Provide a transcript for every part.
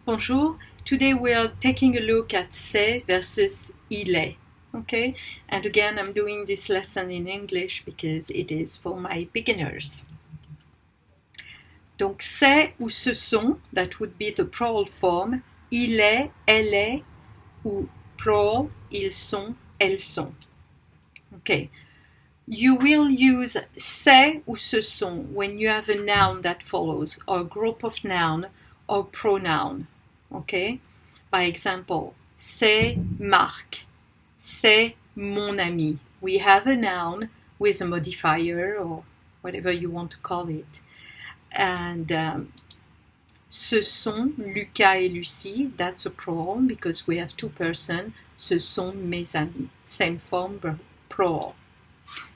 Bonjour. Today we are taking a look at c'est versus il est. Okay? And again, I'm doing this lesson in English because it is for my beginners. Donc c'est ou ce sont, that would be the plural form, il est, elle est, ou plural, ils sont, elles sont. Okay. You will use c'est ou ce sont when you have a noun that follows, or a group of noun, or pronoun. Okay? By example, c'est Marc, c'est mon ami. We have a noun with a modifier or whatever you want to call it. And ce sont Lucas et Lucie, that's a plural because we have two persons. Ce sont mes amis. Same form, plural.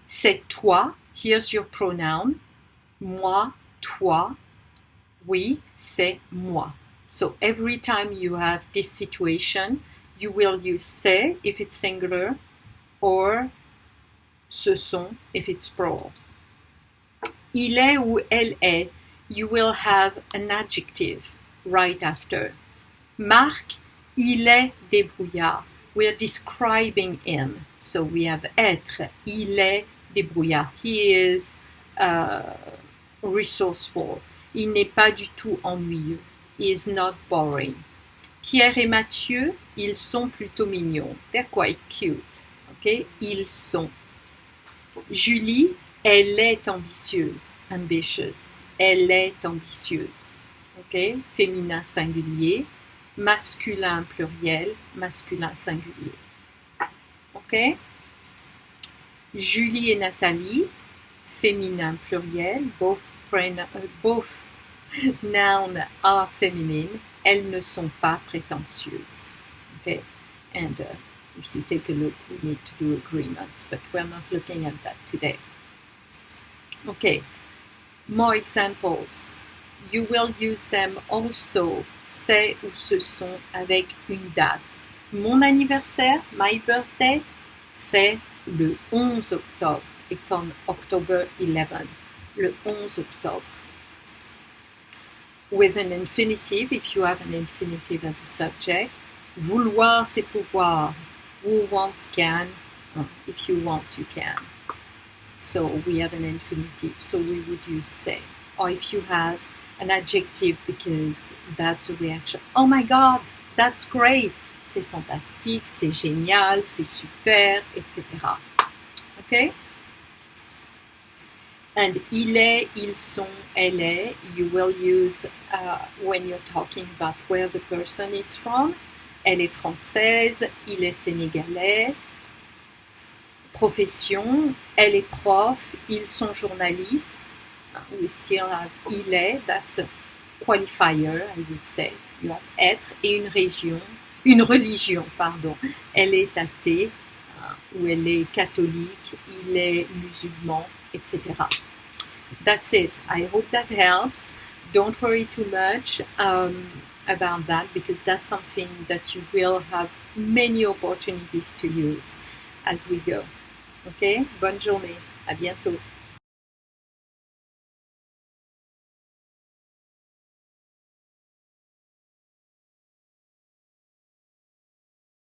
C'est toi, here's your pronoun. Moi, toi. Oui, c'est moi. So every time you have this situation, you will use c'est if it's singular or ce sont if it's plural. Il est ou elle est, you will have an adjective right after. Marc, il est débrouillard. We are describing him. So we have être, il est débrouillard. He is resourceful. Il n'est pas du tout ennuyeux. He is not boring. Pierre et Mathieu, ils sont plutôt mignons. They're quite cute. Okay? Ils sont. Julie, elle est ambitieuse. Ambitious. Elle est ambitieuse. Okay? Féminin singulier. Masculin pluriel. Masculin singulier. Okay? Julie et Nathalie, féminin pluriel. Both noun are feminine. Elles ne sont pas prétentieuses. Okay? And if you take a look, we need to do agreements, but we're not looking at that today. Okay, more examples. You will use them also, c'est ou ce sont, avec une date. Mon anniversaire, my birthday, c'est le 11 octobre. It's on October 11. Le 11 octobre. With an infinitive, if you have an infinitive as a subject. Vouloir, c'est pouvoir. Who wants can. If you want, you can. So we have an infinitive, so we would use c'est. Or if you have an adjective, because that's a reaction. Oh my God, that's great. C'est fantastique, c'est génial, c'est super, etc. Okay? And il est, ils sont, elle est, you will use when you're talking about where the person is from. Elle est française, il est sénégalais. Profession, elle est prof, ils sont journalistes. We still have il est, that's a qualifier, I would say. You have être et une religion, pardon. Elle est athée, ou elle est catholique, il est musulman, etc. That's it. I hope that helps. Don't worry too much about that because that's something that you will have many opportunities to use as we go. Ok? Bonne journée. À bientôt.